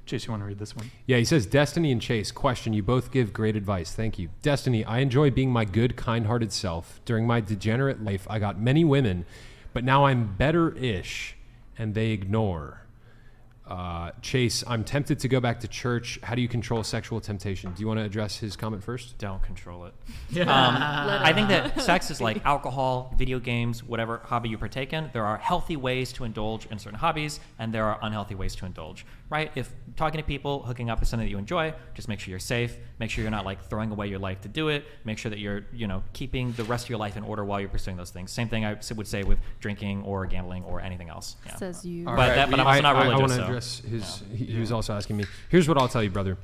Chase, you want to read this one? Yeah, he says, Destiny and Chase, question, you both give great advice. Thank you. Destiny, I enjoy being my good, kind-hearted self. During my degenerate life, I got many women, but now I'm better-ish, and they ignore. Chase, I'm tempted to go back to church. How do you control sexual temptation? Do you want to address his comment first? Don't control it. I think that sex is like alcohol, video games, whatever hobby you partake in. There are healthy ways to indulge in certain hobbies, and there are unhealthy ways to indulge, right? If talking to people, hooking up is something that you enjoy, just make sure you're safe. Make sure you're not like throwing away your life to do it. Make sure that you're, keeping the rest of your life in order while you're pursuing those things. Same thing I would say with drinking or gambling or anything else. Yeah. Says you. But I'm also not religious. I want to address he was also asking me. Here's what I'll tell you, brother.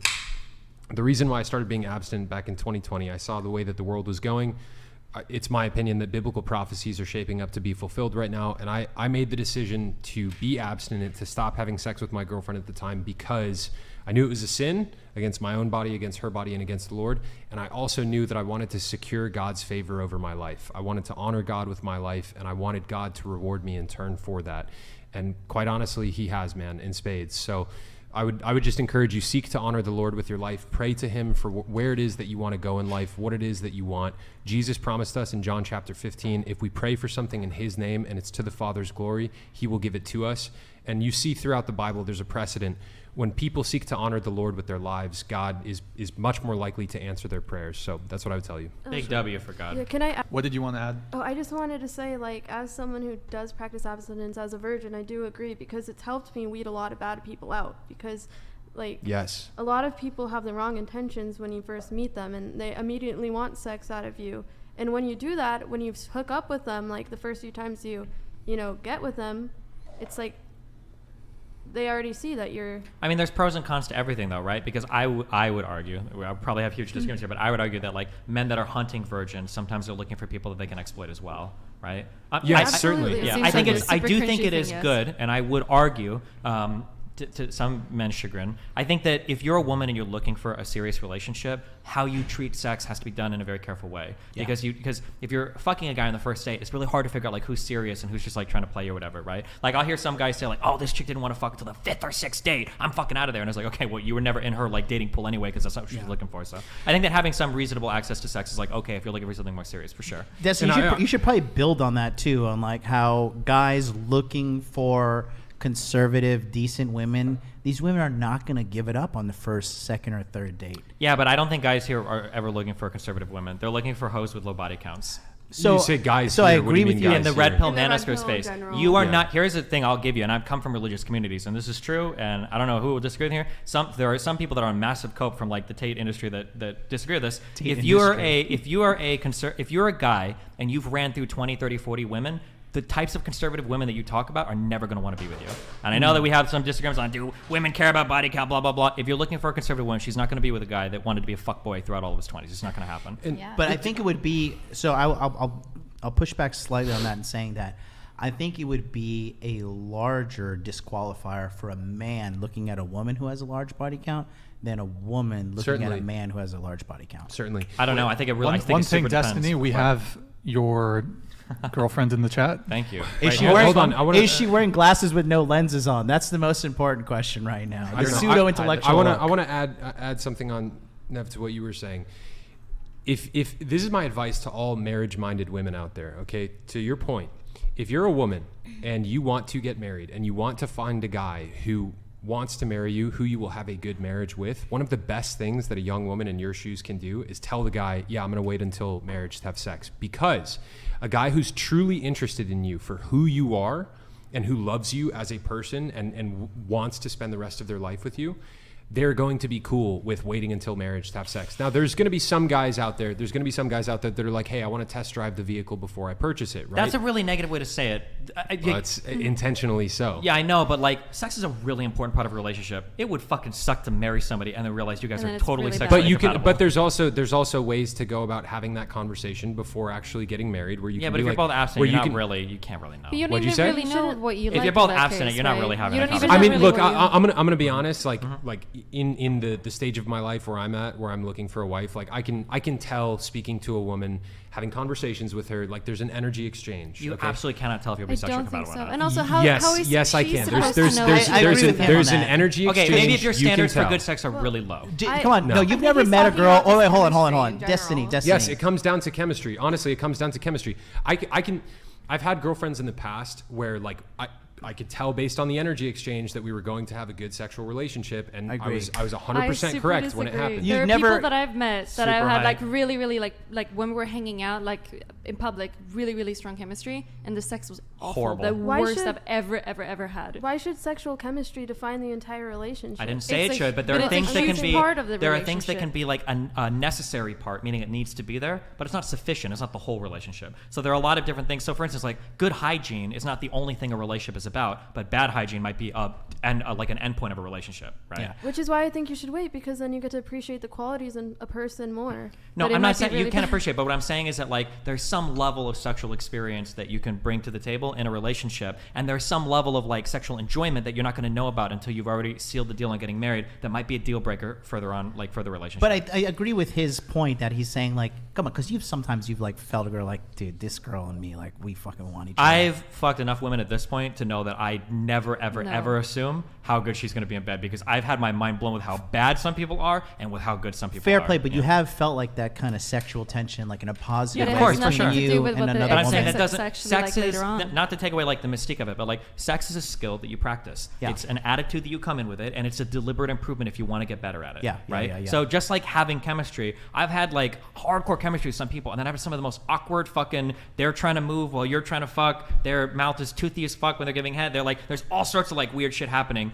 The reason why I started being abstinent back in 2020, I saw the way that the world was going. It's my opinion that biblical prophecies are shaping up to be fulfilled right now. And I made the decision to be abstinent, to stop having sex with my girlfriend at the time, because I knew it was a sin against my own body, against her body, and against the Lord. And I also knew that I wanted to secure God's favor over my life. I wanted to honor God with my life, and I wanted God to reward me in turn for that. And quite honestly, he has, man, in spades. So I would just encourage you, seek to honor the Lord with your life. Pray to him for where it is that you want to go in life, what it is that you want. Jesus promised us in John chapter 15, if we pray for something in his name and it's to the Father's glory, he will give it to us. And you see throughout the Bible, there's a precedent. When people seek to honor the Lord with their lives, God is much more likely to answer their prayers. So that's what I would tell you. Big W for God. Yeah, can I? What did you want to add? Oh, I just wanted to say, as someone who does practice abstinence as a virgin, I do agree, because it's helped me weed a lot of bad people out. Because, yes, a lot of people have the wrong intentions when you first meet them, and they immediately want sex out of you. And when you do that, when you hook up with them, the first few times you get with them, it's they already see that you're... I mean, there's pros and cons to everything, though, right? Because I would argue, I probably have huge disagreements here, but I would argue that, men that are hunting virgins, sometimes they're looking for people that they can exploit as well, right? Yes, certainly. Yeah, I do think it is good, and I would argue... To some men's chagrin, I think that if you're a woman and you're looking for a serious relationship, how you treat sex has to be done in a very careful way. Yeah. Because if you're fucking a guy on the first date, it's really hard to figure out who's serious and who's just trying to play or whatever, right? I'll hear some guys say oh, this chick didn't want to fuck until the 5th or 6th date. I'm fucking out of there. And I was okay, well, you were never in her dating pool anyway, because that's not what she was looking for. So I think that having some reasonable access to sex is okay if you're looking for something more serious, for sure. You should probably build on that too, on how guys looking for conservative, decent women, these women are not going to give it up on the first, second, or third date. Yeah, but I don't think guys here are ever looking for conservative women. They're looking for hoes with low body counts. So you say guys. So here, I agree with you in the red pill manosphere space. You are yeah. not. Here's the thing I'll give you, and I've come from religious communities, and this is true. And I don't know who will disagree with me here. There are some people that are on massive cope from the Tate industry that disagree with this. If you're a guy and you've ran through 20, 30, 40 women, the types of conservative women that you talk about are never going to want to be with you. And I know that we have some disagreements on, do women care about body count, blah, blah, blah. If you're looking for a conservative woman, she's not going to be with a guy that wanted to be a fuckboy throughout all of his 20s. It's not going to happen. But I think it would be, so I'll push back slightly on that and saying that I think it would be a larger disqualifier for a man looking at a woman who has a large body count than a woman looking at a man who has a large body count. Certainly. I don't know. I think it really One thing, Destiny, we have your girlfriend in the chat. Thank you. Is she wearing glasses with no lenses on? That's the most important question right now. The pseudo-intellectual. I want to add something on, Nev, to what you were saying. If this is my advice to all marriage-minded women out there, okay? To your point, if you're a woman and you want to get married and you want to find a guy who wants to marry you, who you will have a good marriage with, one of the best things that a young woman in your shoes can do is tell the guy, I'm going to wait until marriage to have sex. Because a guy who's truly interested in you for who you are and who loves you as a person and wants to spend the rest of their life with you, they're going to be cool with waiting until marriage to have sex. Now, there's going to be some guys out there. That are like, hey, I want to test drive the vehicle before I purchase it, right? That's a really negative way to say it. Well, it's intentionally so. Yeah, I know, but sex is a really important part of a relationship. It would fucking suck to marry somebody and then realize you guys are totally really sexually But you incompatible. can. But there's also ways to go about having that conversation before actually getting married, where you yeah, can but if you're both abstinent, you can't really know. But you don't What'd you even say? really know what you like. If you're both in that abstinent, case, you're not right? really having You a don't even conversation. I know mean, really look, what you- I'm gonna be honest. in the stage of my life where I'm at, where I'm looking for a wife, like I can tell, speaking to a woman, having conversations with her, like there's an energy exchange. You okay? absolutely cannot tell if you're bisexual don't compatible think or so. not. And also, how is yes, I she can. supposed There's to know? I agree with him there's on an that. energy Okay, exchange. maybe if your you can standards for tell. good sex are really low. Come on, no, you've never he's met a talking girl. about Oh wait, just hold on. chemistry in Destiny. general. Yes, it comes down to chemistry. Honestly, it comes down to chemistry. I've had girlfriends in the past where like I could tell based on the energy exchange that we were going to have a good sexual relationship, and I was 100% correct when it happened. You There are never- people that I've met that I Super had high. like really like when we were hanging out like in public, really strong chemistry, and the sex was awful. Horrible. The Why worst should- I've ever had. Why should sexual chemistry define the entire relationship? I didn't say It's it a- should, but there but are it's a things that can huge be part of the there are things that can relationship. be like a necessary part, meaning it needs to be there, but it's not sufficient. It's not the whole relationship. So there are a lot of different things. So for instance, like good hygiene is not the only thing a relationship is about, but bad hygiene might be like an endpoint of a relationship, right? Yeah. Which is why I think you should wait, because then you get to appreciate the qualities in a person more. No, But it I'm might not be saying you really can't bad. appreciate, but what I'm saying is that like there's some level of sexual experience that you can bring to the table in a relationship, and there's some level of like sexual enjoyment that you're not going to know about until you've already sealed the deal on getting married. That might be a deal breaker further on, like for the relationship. But I agree with his point that he's saying like, come on, because you've like felt a girl like, dude, this girl and me, like we fucking want each other. I've fucked enough women at this point to know that I never, ever, No. ever assume how good she's going to be in bed, because I've had my mind blown with how bad some people are and with how good some people Fair are. play, but you Yeah. have felt like that kind of sexual tension, like in a positive Yeah, of way course, for between sure. To you do with and what the another But I'm Other saying woman. that doesn't. sex Sex actually, like, is later on. not to take away like the mystique of it, but like sex is a skill that you practice. Yeah. It's an attitude that you come in with it, and it's a deliberate improvement if you want to get better at it. Yeah, right. yeah. So just like having chemistry, I've had like hardcore chemistry with some people, and then I have some of the most awkward fucking. They're trying to move while you're trying to fuck. Their mouth is toothy as fuck when they're giving head. They're like, there's all sorts of like weird shit happening.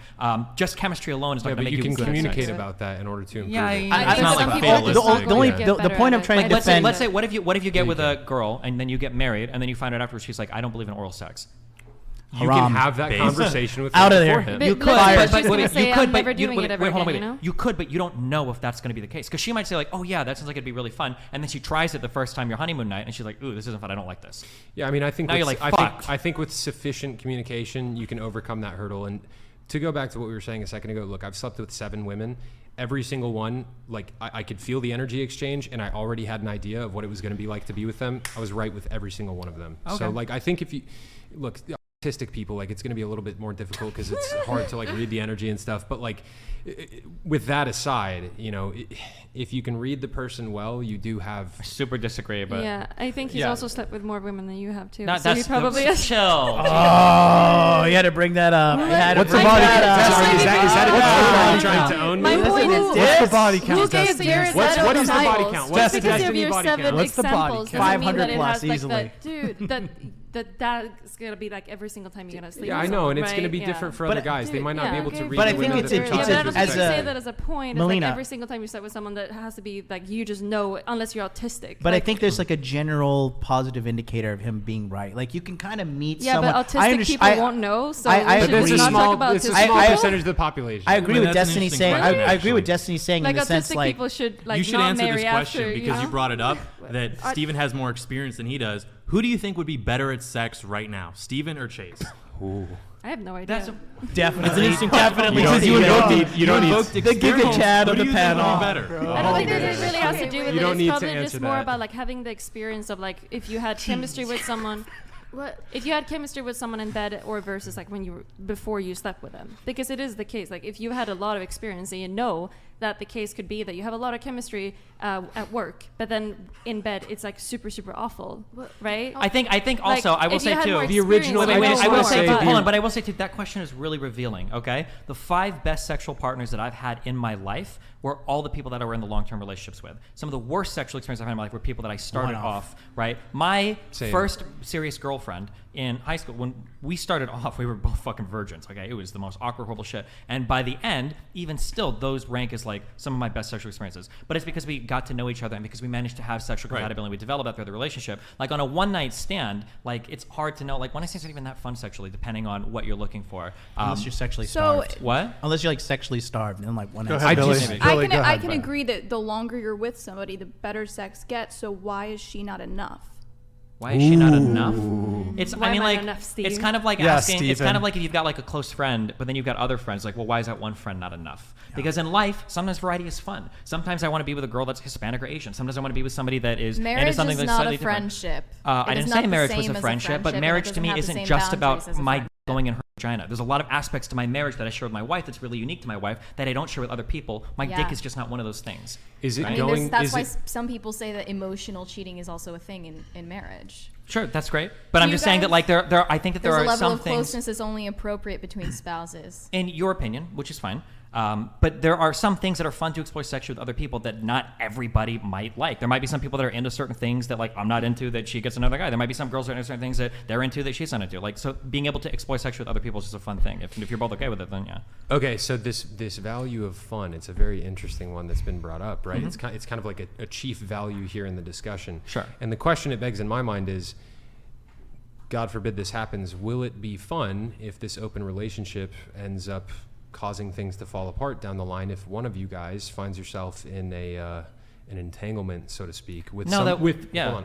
Just chemistry alone is not Yeah, going but to you make can you good at sex. communicate about that in order to improve Yeah, it. I- It's not like the, fatalistic. the only Get the better point at I'm it. trying to Let's say, defend. let's say, what if you get with you a girl and then you get married and then you find out afterwards she's like, I don't believe in oral sex. You Haram. can have that Based. conversation with Out her of there. beforehand. But You let's could, say but she's gonna wait, say, you "I'm could, never but you doing it ever wait, hold on, again," wait. you know? You could, but you don't know if that's going to be the case, because she might say like, "Oh yeah, that sounds like it'd be really fun," and then she tries it the first time your honeymoon night, and she's like, "Ooh, this isn't fun. I don't like this." Yeah, I mean, I think Now you're like, I "Fuck." think with sufficient communication, you can overcome that hurdle. And to go back to what we were saying a second ago, look, I've slept with 7 women. Every single one, like I could feel the energy exchange, and I already had an idea of what it was going to be like to be with them. I was right with every single one of them. Okay. So like, I think if you look, the autistic people, like it's going to be a little bit more difficult because it's hard to like read the energy and stuff. But like, with that aside, you know, if you can read the person well, you do have. I super disagree, but Yeah, I think he's Yeah. also slept with more women than you have too. not, so that's he probably that's, chill. Oh, you had to bring that up. You had to What's the bring body that count? up. Is that a What's are you trying to own My me? point is, What's the body Who count, gave Destiny? Jared What is the body samples? count? just What's the because of Destiny your body 7 count? What's the body examples count? doesn't mean 500 that it plus has like easily. Dude, that's gonna be like every single time you're gonna sleep. Yeah, with I know, someone, and it's going to right? be Yeah. different for But- other guys. They might not be yeah, able to okay. read But I the think women it's- that they're it's Yeah, talking but I to don't as think you a- say that as a point. It's Melina. like every single time you sleep with someone that has to be like you just know, unless you're autistic. But like, I think there's like a general positive indicator of him being right. Like you can kind of meet yeah, someone. but autistic people won't know. So I we should agree. not talk about it's a autistic small I- people. percentage of the population. I agree I mean, with that's an Destiny interesting saying. question, I agree with actually. Destiny saying Like in the sense autistic like people should like you should not answer marry this question after, because you you know? brought it up that Steven has more experience than he does. Who do you think would be better at sex right now, Steven or Chase? I have no idea. That's definitely, definitely. Because Steven. you don't need invoked the Giga experience. Chad Who of do the you think would panel. be better? I don't think that it really has to do with You it. don't It's need to probably answer just more that. about like having the experience of like if you had chemistry with someone. What? If you had chemistry with someone in bed or versus like when you were, before you slept with them, because it is the case. Like if you had a lot of experience and you know that the case could be that you have a lot of chemistry at work, but then in bed it's like super awful, right? I think Like, also I will if you say had too. more The original- experience, Wait, I just I will wanna say, say hold the- on, but I will say too, that question is really revealing, okay? The 5 best sexual partners that I've had in my life were all the people that I were in the long-term relationships with. Some of the worst sexual experiences I've had in my life were people that I started off, right? My Same. first serious girlfriend in high school, when we started off, we were both fucking virgins, okay? It was the most awkward, horrible shit. And by the end, even still, those rank as like some of my best sexual experiences. But it's because we got to know each other and because we managed to have sexual compatibility. We developed that through the relationship. Like on a one-night stand, like it's hard to know. Like one night stands aren't even that fun sexually, depending on what you're looking for. Unless you're sexually So- starved. What? Unless you're like sexually starved, then like one. Go night ahead, I Billy. just- Billy, I go can ahead, agree bud. that the longer you're with somebody, the better sex gets. So why is she not enough? Why is she not enough? It's Why I mean am I like not enough, Steve? it's kind of like Yeah, asking. It's kind Steven. of like if you've got like a close friend, but then you've got other friends. Like, well, why is that one friend not enough? Because in life, sometimes variety is fun. Sometimes I want to be with a girl that's Hispanic or Asian. Sometimes I want to be with somebody that is Marriage into something is that's not slightly a different. friendship. I It is didn't not say the marriage was same a as a friendship, but friendship, and marriage it to me doesn't have the isn't same just about boundaries as a my friendship. going in her vagina. There's a lot of aspects to my marriage that I share with my wife that's really unique to my wife that I don't share with other people. My Yeah. dick is just not one of those things. Is it I mean, going? that's is why it, some people say that emotional cheating is also a thing in marriage. Sure, that's great. But Do I'm you just saying that guys- like there I think that there There's are a level some of things closeness that's only appropriate between spouses. in your opinion, which is fine. But there are some things that are fun to explore sexually with other people that not everybody might like. There might be some people that are into certain things that like I'm not into that she gets another guy. There might be some girls that are into certain things that they're into that she's not into. Like so, being able to explore sexually with other people is just a fun thing. If you're both okay with it, then yeah. Okay, so this value of fun, it's a very interesting one that's been brought up, right? It's kind of like a chief value here in the discussion. Sure. And the question it begs in my mind is, God forbid this happens, will it be fun if this open relationship ends up causing things to fall apart down the line if one of you guys finds yourself in an entanglement, so to speak, with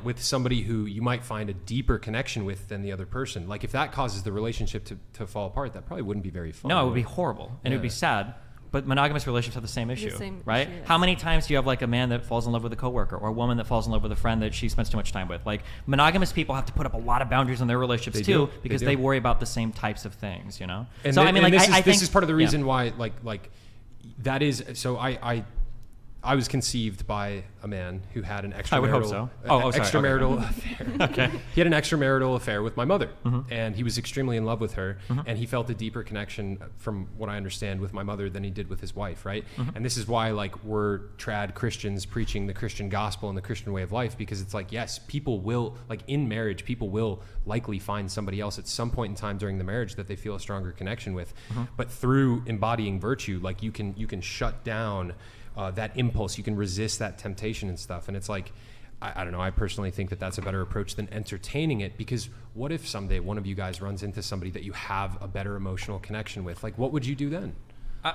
with somebody who you might find a deeper connection with than the other person? Like if that causes the relationship to fall apart, that probably wouldn't be very fun. No, it would be horrible and it would be Yeah. sad. But monogamous relationships have the same issue, same right? issue, yes. How many times do you have like a man that falls in love with a coworker or a woman that falls in love with a friend that she spends too much time with? Like monogamous people have to put up a lot of boundaries in their relationships They too do. because They they do. worry about the same types of things, you know? And so thi- I mean, and like this I is think this is part of the yeah. reason why like that is so I was conceived by a man who had an extramarital I would hope so. Sorry. extramarital affair. Okay. He had an extramarital affair with my mother, Mm-hmm. and he was extremely in love with her, and he felt a deeper connection, from what I understand, with my mother than he did with his wife, right? Mm-hmm. And this is why like we're trad Christians preaching the Christian gospel and the Christian way of life, because it's like, yes, people will, like in marriage, people will likely find somebody else at some point in time during the marriage that they feel a stronger connection with, but through embodying virtue, like you can shut down that impulse, you can resist that temptation and stuff. And it's like, I don't know, I personally think that that's a better approach than entertaining it, because what if someday one of you guys runs into somebody that you have a better emotional connection with? Like, what would you do then?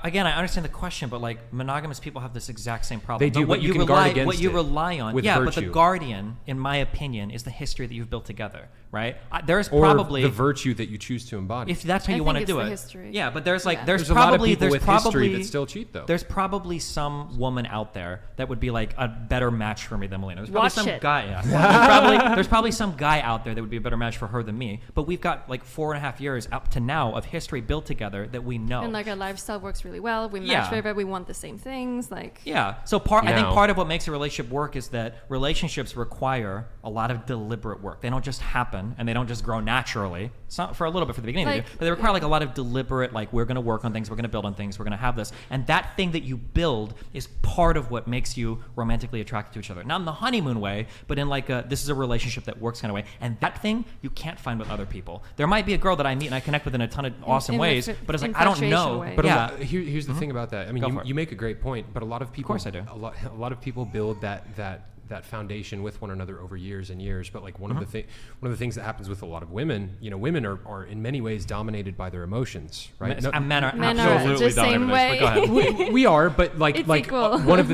Again, I understand the question, but like monogamous people have this exact same problem. They do, what but you can rely, guard against what you it rely on, with yeah. But the virtue. guardian, in my opinion, is the history that you've built together, right? There's Or probably the virtue that you choose to embody. if that's how I you want to think it's do the it. history. Yeah, but there's like Yeah. there's a lot of probably people there's with probably history that still cheat, though. There's probably some woman out there that would be like a better match for me than Melina. There's probably Watch some it. guy. Yeah. there's probably some guy out there that would be a better match for her than me. But we've got like 4.5 years up to now of history built together that we know. And like our lifestyle works really well. We match Yeah. very well. We want the same things. Like Yeah. So I think Now- part of what makes a relationship work is that relationships require a lot of deliberate work. They don't just happen and they don't just grow naturally. It's not for a little bit for the beginning, they Like, do, but they require like a lot of deliberate, like we're going to work on things, we're going to build on things, we're going to have this. And that thing that you build is part of what makes you romantically attracted to each other. Not in the honeymoon way, but in like this is a relationship that works kind of way. And that thing you can't find with other people. There might be a girl that I meet and I connect with in a ton of awesome ways, but it's like I don't know. way. But yeah. here's the thing about that. I mean, Go for it. you make a great point, but a lot of people, course I do. A lot of people build that foundation with one another over years and years. But like one of the things that happens with a lot of women, women are in many ways dominated by their emotions, right? Men are men are absolutely the same dominant by this, but go way. ahead. we are, but like It's like equal. one of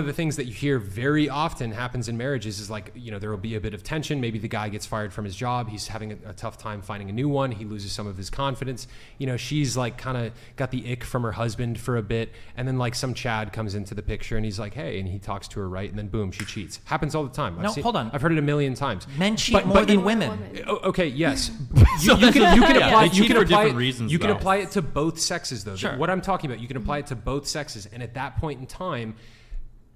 the things that you hear very often happens in marriages is like, there will be a bit of tension. Maybe the guy gets fired from his job. He's having a tough time finding a new one. He loses some of his confidence. She's like kind of got the ick from her husband for a bit, and then like some Chad comes into the picture and he's like, hey, and he talks to her, right, and then boom, she cheats. Happens all the time. No, hold on. I've heard it a million times. Men cheat more than women. Okay, yes. You can apply. They You cheat can for apply. different reasons, You can though. apply it to both sexes, though. Sure. What I'm talking about, you can apply it to both sexes, and at that point in time,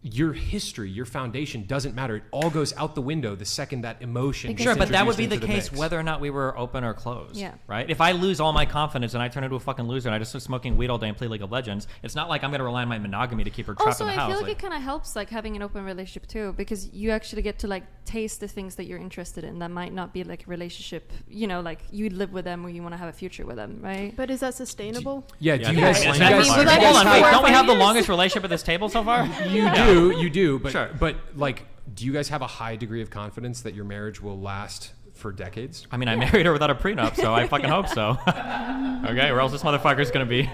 your history, your foundation doesn't matter. It all goes out the window the second that emotion. Because- Sure, gets but that would be introduced the into case mix. whether or not we were open or closed. Yeah. Right? If I lose all my confidence and I turn into a fucking loser and I just start smoking weed all day and play League of Legends, it's not like I'm going to rely on my monogamy to keep her trapped Also, in the I house. feel like it kind of helps like having an open relationship too, because you actually get to like taste the things that you're interested in that might not be like a relationship. Like you live with them or you want to have a future with them, right? But is that sustainable? Yeah. Yeah, Do you I guys? think Do it's you like- guys? I mean, will that Hold on, just wait, for don't we have the 5 longest relationship at this table so far? You do, but Sure. but like, do you guys have a high degree of confidence that your marriage will last for decades? I mean, I married her without a prenup, so I fucking hope so. Okay, or else this motherfucker's going to be...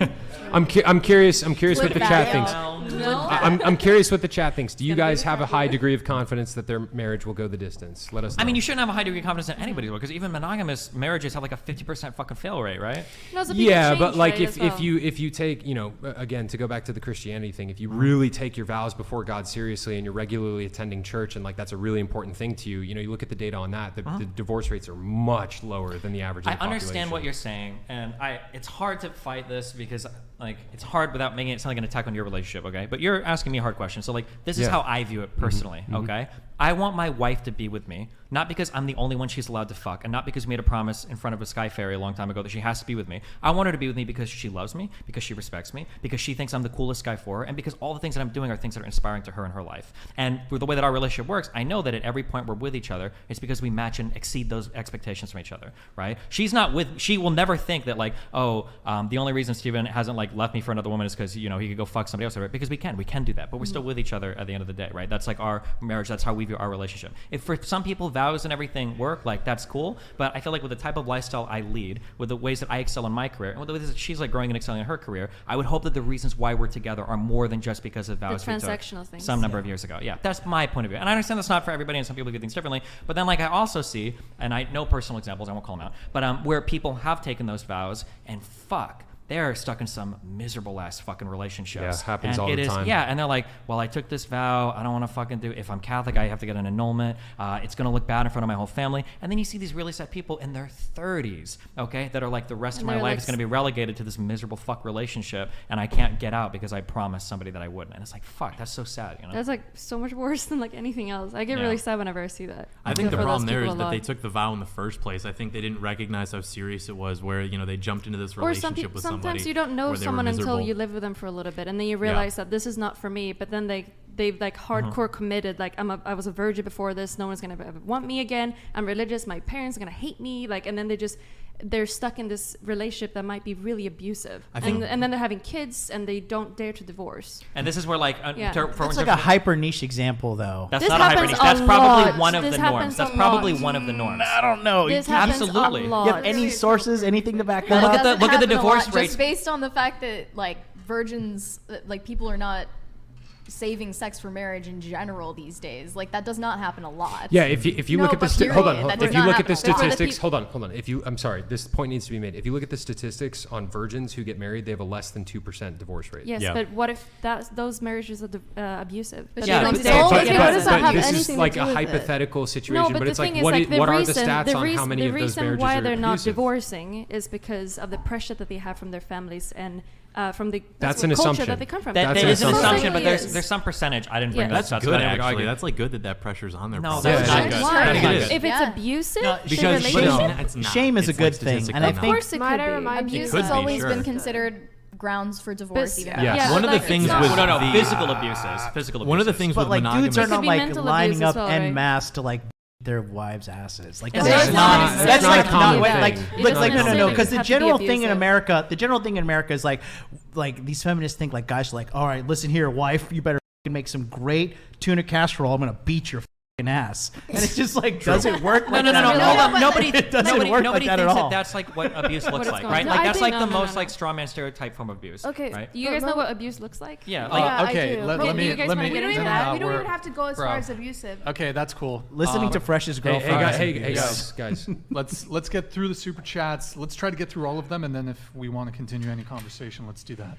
I'm curious what the that chat out. thinks. I'm curious what the chat thinks. Do you guys have a high degree of confidence that their marriage will go the distance? Let us know. I mean, you shouldn't have a high degree of confidence in anybody, because even monogamous marriages have like a 50% fucking fail rate, right? No, so people Yeah, change, but like right, as well. if you take, you know, again, to go back to the Christianity thing, if you really take your vows before God seriously and you're regularly attending church and like that's a really important thing to you, you know, you look at the data on that, the divorce rates are much lower than the average of I the understand what population. you're saying, and it's hard to fight this because like it's hard without making it sound like an attack on your relationship, okay? But you're asking me a hard question, so like this is Yeah. how I view it personally, okay? I want my wife to be with me, not because I'm the only one she's allowed to fuck, and not because we made a promise in front of a sky fairy a long time ago that she has to be with me. I want her to be with me because she loves me, because she respects me, because she thinks I'm the coolest guy for her, and because all the things that I'm doing are things that are inspiring to her in her life. And with the way that our relationship works, I know that at every point we're with each other, it's because we match and exceed those expectations from each other, right? She will never think that like, the only reason Steven hasn't like left me for another woman is because, you know, he could go fuck somebody else, right? Because we can do that, but we're still with each other at the end of the day, right? That's like our marriage. That's how we view our relationship. If for some people vows and everything work, like that's cool, but I feel like with the type of lifestyle I lead, with the ways that I excel in my career, and with the ways that she's like growing and excelling in her career, I would hope that the reasons why we're together are more than just because of vows we took transactional things. some number of years ago. Yeah, that's my point of view, and I understand that's not for everybody, and some people do things differently. But then, like I also see, and I know personal examples, I won't call them out, but where people have taken those vows and fuck. They're stuck in some miserable ass fucking relationships. Yeah, happens and all the time. Yeah, and they're like, well, I took this vow. I don't want to fucking do. If I'm Catholic, I have to get an annulment. It's gonna look bad in front of my whole family. And then you see these really sad people in their 30s, okay, that are like the rest of And my they're life like is gonna be relegated to this miserable fuck relationship, and I can't get out because I promised somebody that I wouldn't. And it's like, fuck, that's so sad, you know. That's like so much worse than like anything else. I get Yeah. really sad whenever I see that. I think the feel for problem those there people is a that lot. they took the vow in the first place. I think they didn't recognize how serious it was, where, you know, they jumped into this Or relationship with somebody. sometimes you don't know where they were someone until miserable. you live with them for a little bit, and then you realize that this is not for me. But then they've like hardcore committed. Like I was a virgin before this. No one's gonna ever want me again. I'm religious. My parents are gonna hate me. Like, and then they're stuck in this relationship that might be really abusive. I think- and then they're having kids, and they don't dare to divorce. And this is where like Yeah. That's like a hyper niche example, though. That's This not a hyper happens niche. That's a probably lot. one of This the norms. happens That's a probably lot. one of the norms. I don't know. This You happens Absolutely. a lot. have any sources, anything to back Well, that look up? at the Doesn't happen a divorce lot, rates. just based on the fact that like virgins, like people are not saving sex for marriage in general these days. Like that does not happen a lot. Yeah, if you No, look at the but hold on, period. hold That on. does If you not look at the happen a lot. statistics, hold on. I'm sorry, this point needs to be made. If you look at the statistics on virgins who get married, they have a less than 2% divorce rate. Yes, Yeah. but what if those marriages are abusive? But Yeah, she but likes they- to but- say but- it. what does that have this is anything to like do a with it? hypothetical situation, No, but but the it's like thing is, what like, are the the reason, stats the on reason, how many the of those reason marriages why are they're not abusive? divorcing is because of the pressure that they have from their families and from the That's what an culture assumption. that they come from. That That's is an an assumption, but assumption. there's some percentage. I didn't bring Yeah. those That's stats. good, but I would actually. argue- That's like good that pressure's on there. No, probably. that's not Yeah. good. Why? I think it is. If it's Yeah. abusive, No, in a Because relationship, it's not. Shame is It's a good like thing, and I statistically of think course it Might could I be. remind Abuse could has be, always sure. been considered grounds for divorce. But- Even. Yes. Yeah, One of the like, things it's with no, the physical abuses. Physical abuses. one of the things but with like monogamous. dudes are It could not be like mental lining abuse as up well, en right? masse to like their wives' asses. Like It's that's not- not. it's That's not like a common wait, thing. like It like doesn't like no necessarily because the have to be general thing in abusive. America, the general thing in America is like these feminists think like guys are like, all right, listen here, wife, you better f***ing make some great tuna casserole. I'm gonna beat your f***ing ass, and it's just like doesn't work. No, like no, no, that no. at all. Hold on. Nobody, It doesn't nobody, work nobody like that at thinks all. that that's like what abuse looks it's like, going right? to- Like I that's think- like the no, no, most no. like strawman stereotype form of abuse. Okay, Right? Do you guys know what abuse looks like? Yeah. Like, Yeah, I okay, do. let But me you guys let wanna me. get into no, that? no, we don't we're- even have to go as bro. far as abusive. Okay, that's cool. Listening to Fresh's Hey, girlfriend. hey, guys. Let's get through the super chats. Let's try to get through all of them, and then if we want to continue any conversation, let's do that.